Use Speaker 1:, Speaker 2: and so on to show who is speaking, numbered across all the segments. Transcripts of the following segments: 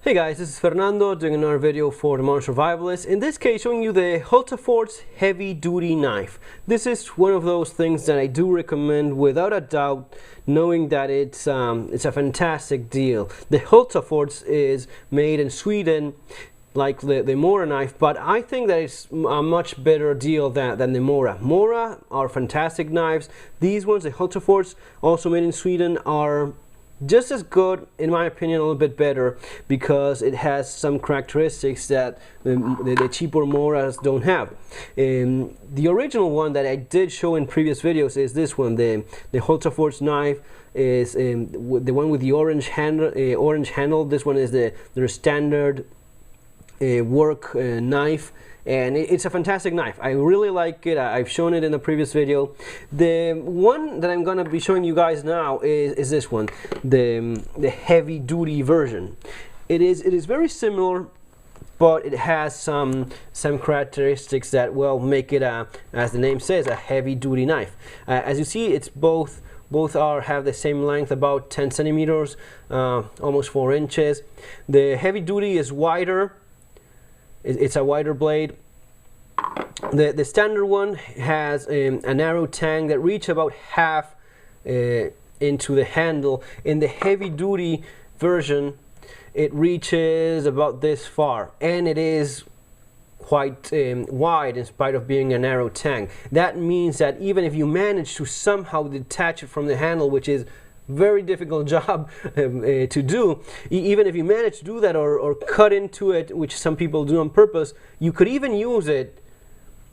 Speaker 1: Hey guys, this is Fernando doing another video for the Modern Survivalist. In this case, showing you the Hultafors heavy duty knife. This is one of those things that I do recommend without a doubt, knowing that it's a fantastic deal. The Hultafors is made in Sweden, like the Mora knife, but I think that it's a much better deal than the Mora. Mora are fantastic knives. These ones, the Hultafors, also made in Sweden, are just as good, in my opinion, a little bit better, because it has some characteristics that the cheaper Moras don't have. The original one that I did show in previous videos is this one. The Hultafors knife is the one with the orange handle. This one is their standard work knife. And it's a fantastic knife. I really like it. I've shown it in the previous video. The one that I'm going to be showing you guys now is this one, the heavy duty version. It is very similar, but it has some characteristics that will make it as the name says, a heavy duty knife. As you see, it's both have the same length, about 10 centimeters, almost 4 inches. The heavy duty is wider. It's a wider blade. The standard one has a narrow tang that reaches about half into the handle. In the heavy duty version, it reaches about this far, and it is quite wide in spite of being a narrow tang. That means that even if you manage to somehow detach it from the handle, which is very difficult job to do, even if you manage to do that or cut into it, which some people do on purpose, you could even use it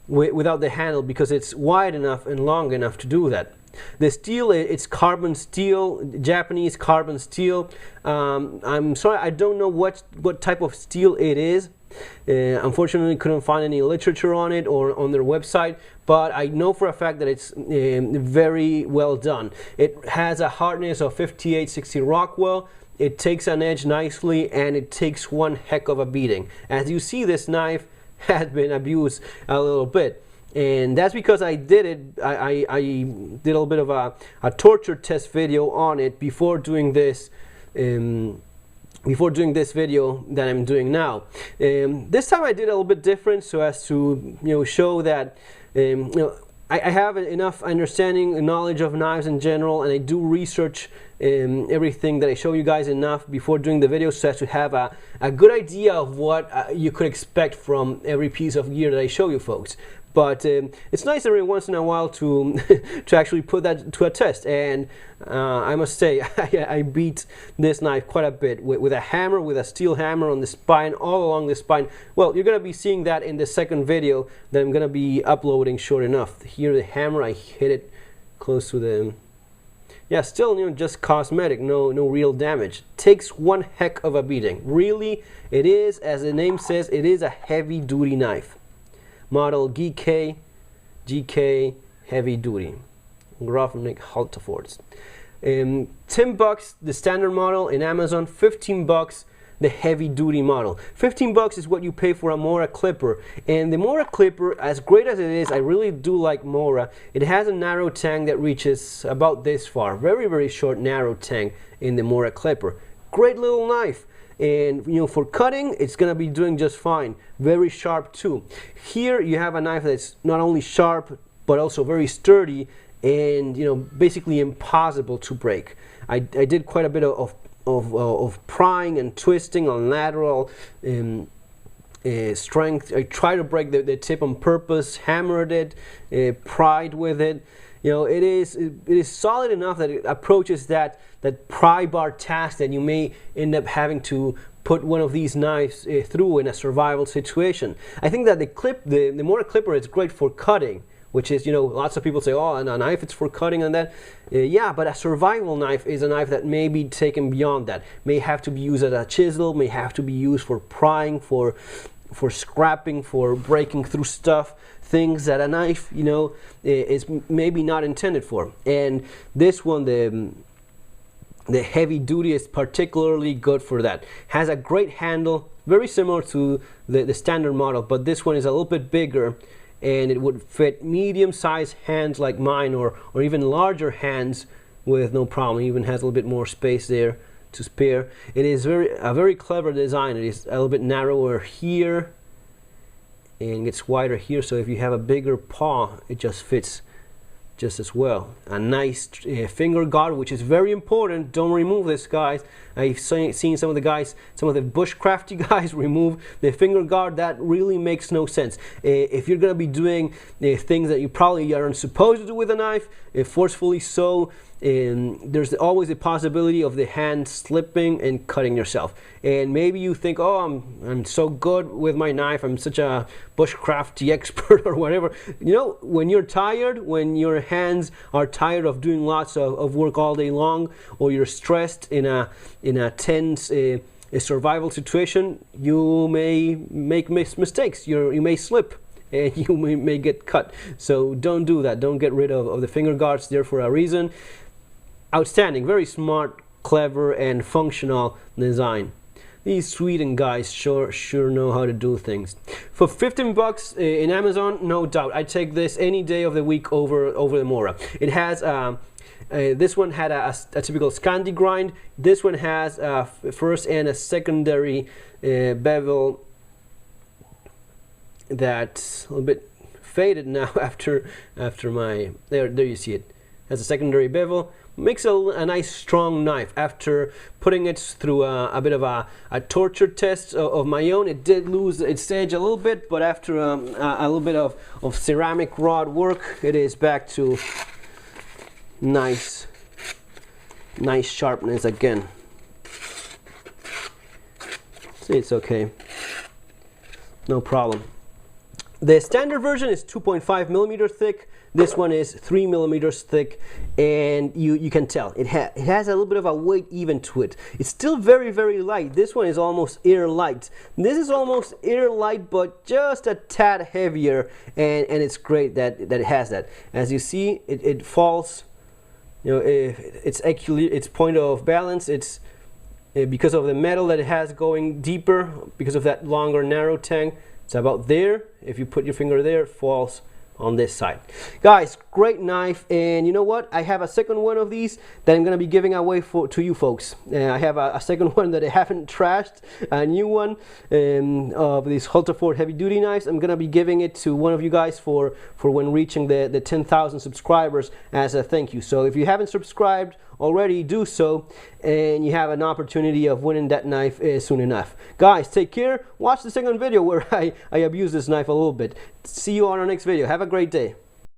Speaker 1: without the handle, because it's wide enough and long enough to do that. The steel, it's carbon steel, Japanese carbon steel. I'm sorry, I don't know what type of steel it is. Unfortunately, couldn't find any literature on it or on their website, but I know for a fact that it's very well done. It has a hardness of 5860 Rockwell. It takes an edge nicely, and it takes one heck of a beating. As you see, this knife has been abused a little bit, and that's because I did it. I did a little bit of a torture test video on it before doing this. Before doing this video that I'm doing now. This time I did a little bit different, so as to show that I have enough understanding and knowledge of knives in general, and I do research everything that I show you guys enough before doing the video, so as to have a good idea of what you could expect from every piece of gear that I show you folks. But it's nice every once in a while to to actually put that to a test, and I must say I beat this knife quite a bit with a hammer, with a steel hammer on the spine, all along the spine. Well, you're going to be seeing that in the second video that I'm going to be uploading short enough. Here the hammer, I hit it close to the, yeah, still just cosmetic, no real damage. Takes one heck of a beating. Really, it is, as the name says, it is a heavy duty knife. Model GK heavy duty, Grafnik Hultafors. $10 the standard model in Amazon, $15 the heavy duty model. $15 is what you pay for a Mora clipper, and the Mora clipper, as great as it is, I really do like Mora. It has a narrow tang that reaches about this far, very short narrow tang in the Mora clipper. Great little knife. And for cutting, it's gonna be doing just fine. Very sharp too. Here you have a knife that's not only sharp but also very sturdy, and basically impossible to break. I did quite a bit of prying and twisting on lateral strength. I tried to break the tip on purpose, hammered it, pried with it. It is solid enough that it approaches that pry bar task that you may end up having to put one of these knives through in a survival situation. I think that the Mora clipper is great for cutting, which is, lots of people say, oh, and a knife it's for cutting and that. Yeah, but a survival knife is a knife that may be taken beyond that. May have to be used as a chisel, may have to be used for prying, for scrapping, for breaking through stuff, things that a knife, is maybe not intended for. And this one, the heavy duty, is particularly good for that. Has a great handle, very similar to the standard model, but this one is a little bit bigger, and it would fit medium-sized hands like mine, or even larger hands with no problem. It even has a little bit more space there to spare. It is a very clever design. It is a little bit narrower here and gets wider here, so if you have a bigger paw, it just fits just as well. A nice finger guard, which is very important. Don't remove this, guys. I've seen some of the bushcrafty guys remove the finger guard. That really makes no sense. If you're gonna be doing things that you probably aren't supposed to do with a knife, forcefully so, there's always a possibility of the hand slipping and cutting yourself. And maybe you think, oh, I'm so good with my knife, I'm such a bushcrafty expert or whatever. You know, when you're tired, when your hands are tired of doing lots of work all day long, or you're stressed in a tense a survival situation, you may make mistakes. You may slip and you may get cut. So don't do that. Don't get rid of the finger guards. They're for a reason. Outstanding, very smart, clever, and functional design. These Sweden guys sure know how to do things. For 15 bucks in Amazon, no doubt, I take this any day of the week over the Mora. It has this one had a typical Scandi grind. This one has a first and a secondary bevel that's a little bit faded now after my there you see it. Has a secondary bevel. Makes a nice strong knife. After putting it through a bit of a torture test of my own, it did lose its edge a little bit, but after a little bit of ceramic rod work, it is back to nice sharpness again. See, it's okay, no problem. The standard version is 2.5 millimeter thick. This one is 3 millimeters thick, and you can tell it has a little bit of a weight even to it. It's still very light. This one is almost air light. This is almost air light, but just a tad heavier, and it's great that it has that. As you see, it falls. You know, its point of balance. It's because of the metal that it has going deeper, because of that longer narrow tang. It's about there. If you put your finger there, it falls on this side. Guys, great knife. And you know what, I have a second one of these that I'm gonna be giving away to you folks. I have a second one that I haven't trashed, a new one of these Hultafors heavy duty knives. I'm gonna be giving it to one of you guys for when reaching the 10,000 subscribers as a thank you. So if you haven't subscribed already, do so, and you have an opportunity of winning that knife soon enough. Guys, take care. Watch the second video where I abuse this knife a little bit. See you on our next video. Have a great day.